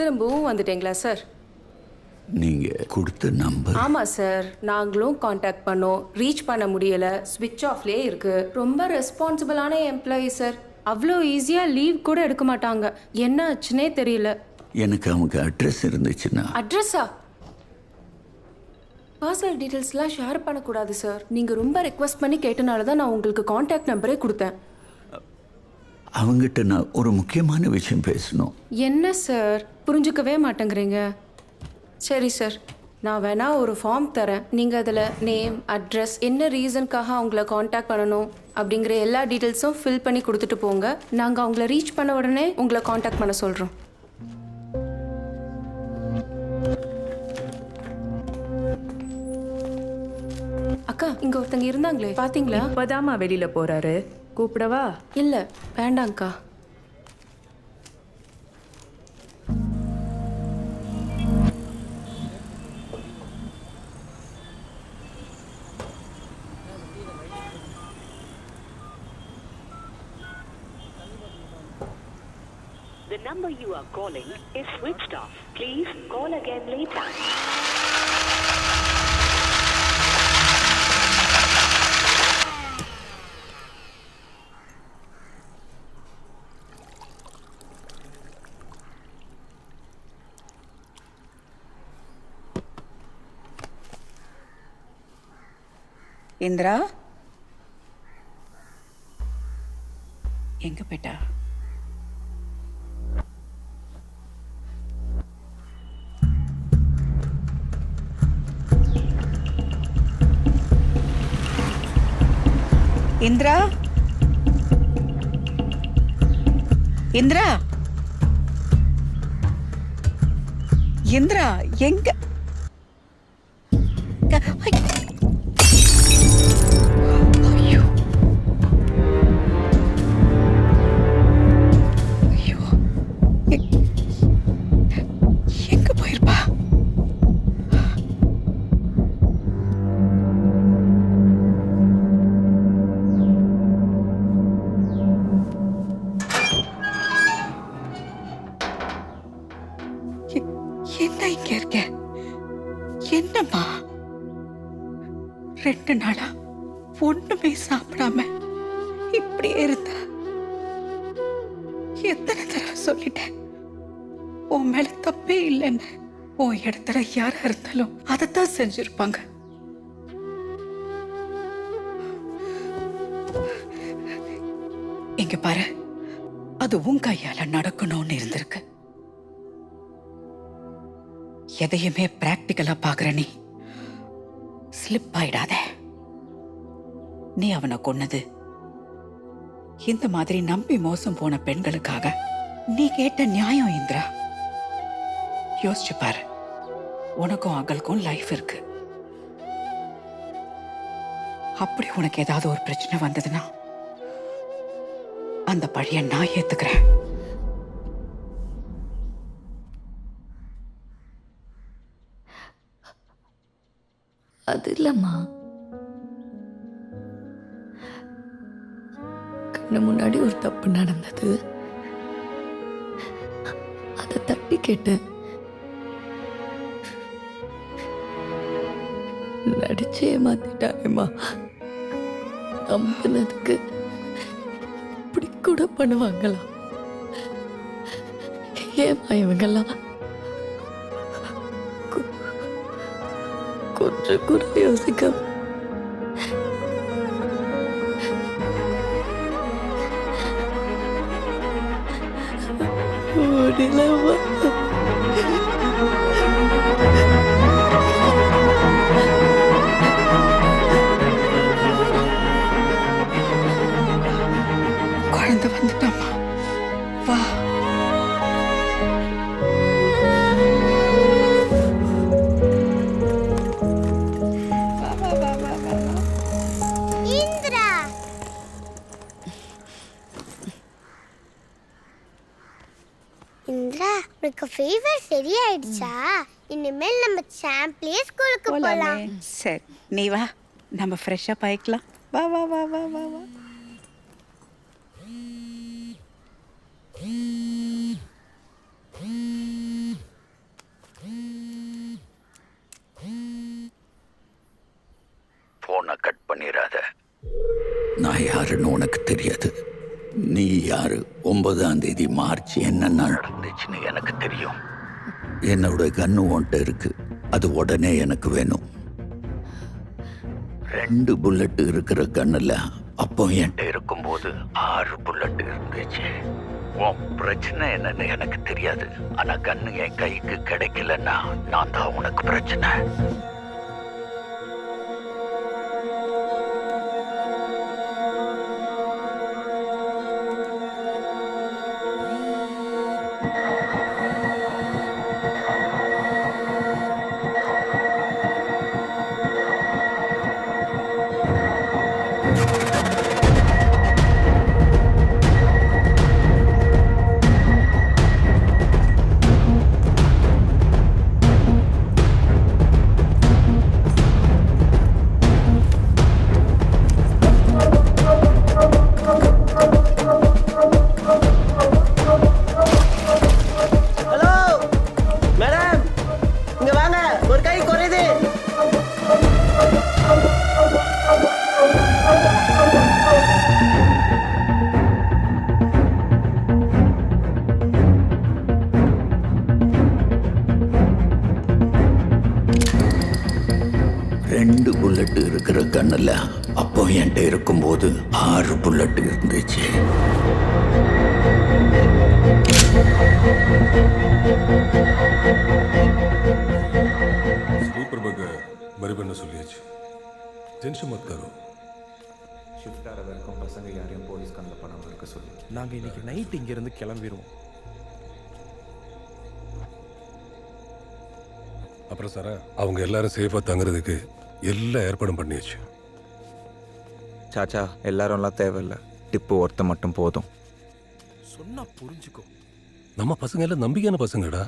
திரும்பவும் வந்துட்டீங்களா சார்? நீங்க கொடுத்த நம்பர்? ஆமாம் சார், நாங்களும் காண்டாக்ட் பண்ணோம், ரீச் பண்ண முடியல, ஸ்விட்ச் ஆஃப்லேயே இருக்கு. ரொம்ப ரெஸ்பான்சிபிளான எம்ப்ளாயி சார். அவ்வளோ ஈஸியாக லீவ் கூட எடுக்க மாட்டாங்க. என்ன ஆச்சுன்னே தெரியல. எனக்கு அவங்க அட்ரஸ் இருந்துச்சுன்னா. அட்ரஸா? பர்சனல் டீட்டெயில்ஸ்லாம் ஷேர் பண்ணக்கூடாது சார். நீங்கள் ரொம்ப ரெக்வஸ்ட் பண்ணி கேட்டனால தான் நான் உங்களுக்கு காண்டாக்ட் நம்பரே கொடுத்தேன். அவங்ககிட்ட நான் ஒரு முக்கியமான விஷயம் பேசணும். என்ன சார் புரிஞ்சுக்கவே மாட்டேங்கிறீங்க? சரி சார், நான் வேணா ஒரு ஃபார்ம் தரேன். நீங்கள் அதில் நேம், அட்ரஸ், என்ன ரீசனுக்காக அவங்கள காண்டாக்ட் பண்ணணும் அப்படிங்கிற எல்லா டீட்டெயில்ஸும் ஃபில் பண்ணி கொடுத்துட்டு போங்க. நாங்கள் அவங்கள ரீச் பண்ண உடனே உங்களை காண்டாக்ட் பண்ண சொல்கிறோம். அக்கா, இங்கே ஒருத்தங்க இருந்தாங்களே, பார்த்தீங்களா? இப்போதாம்மா வெளியில் போகிறாரு. கூப்பிடவா? இல்லை, வேண்டாங்க்கா. The number you are calling is switched off. Please call again later. Indira எங்க போயிட்டா? இந்திரா, இந்திரா, இந்திரா எங்க? ஐயோ, ஐயோ, எங்க போயிருப்பா? என்ன இங்க இருக்க? என்னம்மா 2 நாளா ஒண்ணுமே சாப்பிடாம இப்படியே இருந்தா? எத்தனை தடவை சொல்லிட்டேன் உன் மேல தப்பே இல்லைன்னு. உன் இடத்துல யாரா இருந்தாலும் அதைத்தான் செஞ்சிருப்பாங்க. இங்க பாரு, அது உன் கையால நடக்கணும்னு இருந்திருக்கு. எதையுமே பிராக்டிக்கலா பாக்குற நீ ஸ்லிப் ஆயிடாத. நீ அவனை கொன்னது இந்த மாதிரி நம்பி மோசம் போன பெண்களுக்காக. நீ கேட்ட நியாயம் இந்திரா. யோசிச்சு பாரு, உனக்கும் அகலுக்கும் லைஃப் இருக்கு. அப்படி உனக்கு ஏதாவது ஒரு பிரச்சனை வந்ததுன்னா அந்த பழிய நான் ஏத்துக்கிறேன். அது இல்லம்மா, கண்ணு முன்னாடி ஒரு தப்பு நடந்தது, அதை தட்டி கேட்டேன். நடிச்சே ஏமாத்திட்டானேம்மா. நம்பினதுக்கு இப்படி கூட பண்ணுவாங்களா? ஏமா இவங்கெல்லாம் கொஞ்சம் கூட யோசிக்க முடியலம்மா. குழந்தை வந்துட்டாமா, வா. இந்திரா, உனக்கு ஃபீவர் சரியாயிடுச்சா? இனிமேல் நம்ம சாம்பிளே ஸ்கூலுக்கு போலாம். சரி, நீ வா, நம்ம ஃப்ரெஷ்ஷா பாய்க்கலாம். வா வா வா வா வா வா. நான் யாருன்னு உனக்கு தெரியாது. நீ யாரு? 9ஆம் தேதி மார்ச் என்ன நடந்துச்சுன்னு எனக்கு தெரியும். என்னோட கன்னு உன்கிட்ட இருக்கு. அது உடனே எனக்கு வேணும். 2 புல்லட் இருக்கிற கண்ணுல அப்போ என்கிட்ட இருக்கும்போது 6 புல்லட் இருந்துச்சு. உன் பிரச்சனை என்னன்னு எனக்கு தெரியாது. ஆனா கண்ணு என் கைக்கு கிடைக்கலன்னா நான் தான் உனக்கு பிரச்சனை. ஹலோ மேடம், இங்க வாங்க, ஒரு கை குறையுது. ரெண்டு புல்லட் இருக்கிற கண்ணுல அப்போ என்கிட்ட இருக்கும்போது 6 புல்லட் இருந்துச்சு. सुपर बगर मरी बनना சொல்லியாச்சு. டென்ஷன் मत करो. ஷிஃப்ட் ஆகிற வரைக்கும் பசங்க யாரையும் போலீஸ் கண்ணில் பணம் இருக்க சொல்லி நாங்கள் இன்னைக்கு நைட் இங்கேருந்து கிளம்பிடுவோம். அப்புறம் சாரா அவங்க எல்லாரும் சேஃபாக தங்குறதுக்கு எல்லா ஏற்பாடும் பண்ணியாச்சு. சாச்சா எல்லாரும்லாம் தேவையில்லை, டிப்பு ஒருத்த மட்டும் போதும். சொன்னா புரிஞ்சுக்கோ. நம்ம பசங்க எல்லாம் நம்பிக்கையான பசங்கடா.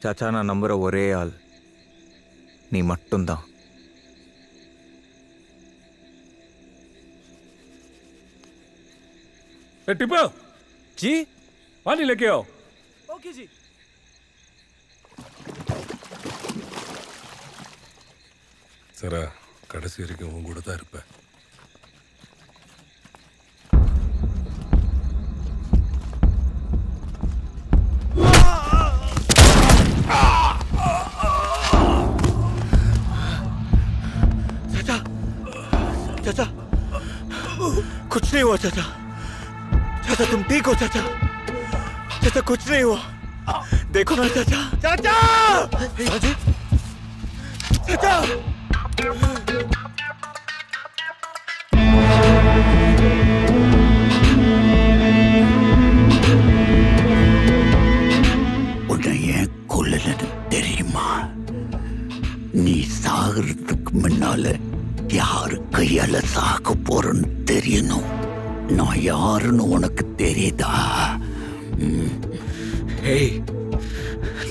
சாச்சா நான் நம்புகிற ஒரே ஆள் நீ மட்டும்தான். टिपो जी पानी लेके आओ. ओके जी. சாரா கடைசி வரைக்கும் உன் கூட தான் இருப்பேன். चाचा, चाचा, कुछ नहीं हुआ चाचा. चाचा तुम ठीक हो चाचा? चाचा कुछ नहीं हुआ, देखो ना चाचा. चाचा, चाचा. உன்னை ஏன் கொல்லலன்னு தெரியுமா? நீ சாகிறதுக்கு முன்னால யாரு கையால சாக போறன்னு தெரியணும். நான் யாருன்னு உனக்கு தெரியுதா? ஏய்,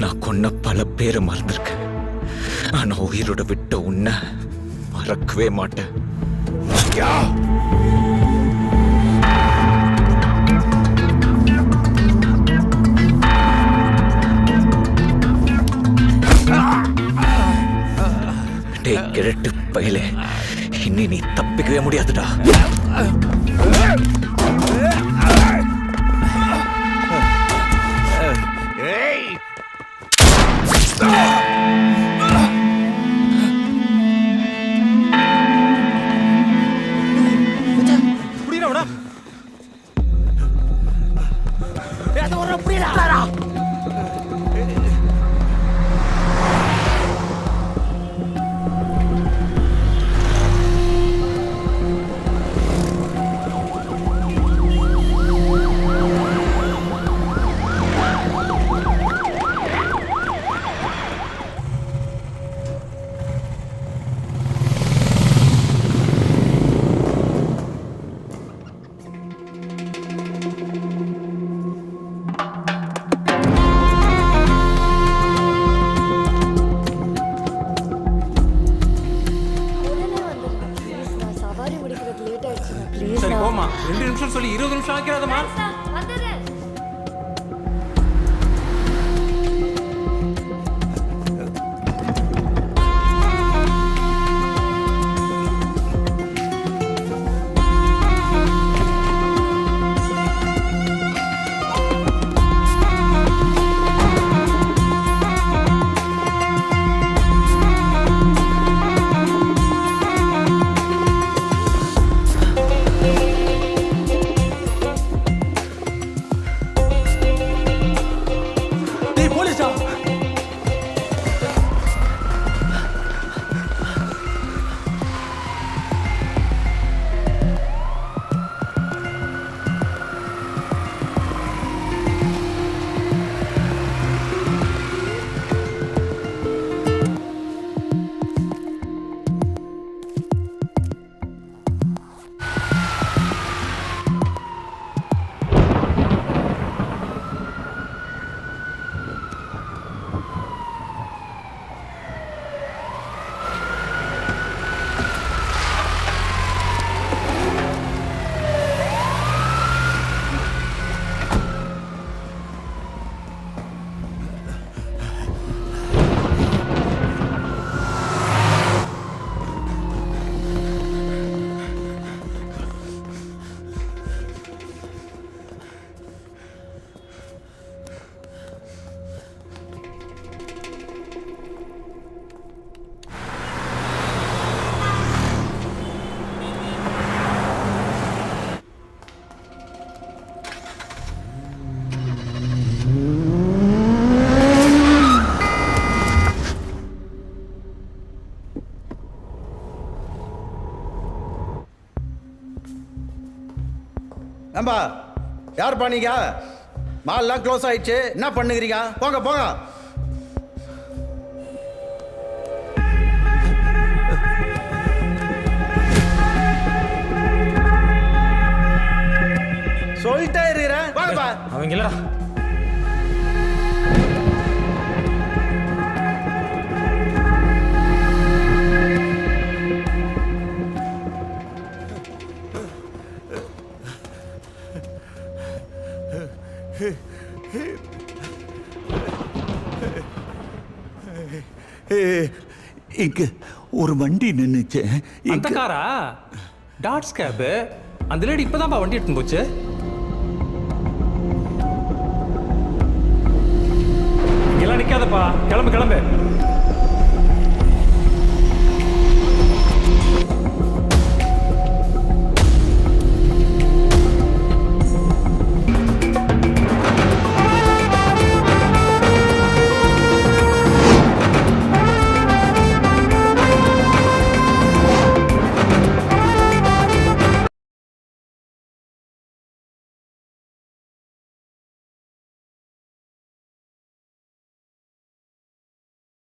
நான் கொன்ன பல பேரை மறந்துருக்கேன், ஆனா உயிரோட விட்ட உன்னை மறக்கவே மாட்டேன். டேய் கிழட்டு பயலே, இனி நீ தப்பிக்கவே முடியாதுடா. புரியலடா. அது ஒரு புரியல. சரி போமா, 2 நிமிஷம் சொல்லி 20 நிமிஷம் ஆக்கிறாதம்மா. ஏம்பா யாருப்பா நீங்க மால்லாம் க்ளோஸ் ஆயிடுச்சு என்ன பண்ணுகிறீங்க போங்க போங்க சொல்லிட்டே இருக்கிறேன் வாங்கப்பா அவங்க இல்லடா இங்க ஒரு வண்டி நின்னுச்சு அந்த காரா டாட்ஸ் கேப் அந்த லேடி இப்பதான்ப்பா வண்டி எடுத்துன்னு போச்சு இங்கெல்லாம் நிக்காதப்பா கிளம்பு கிளம்பு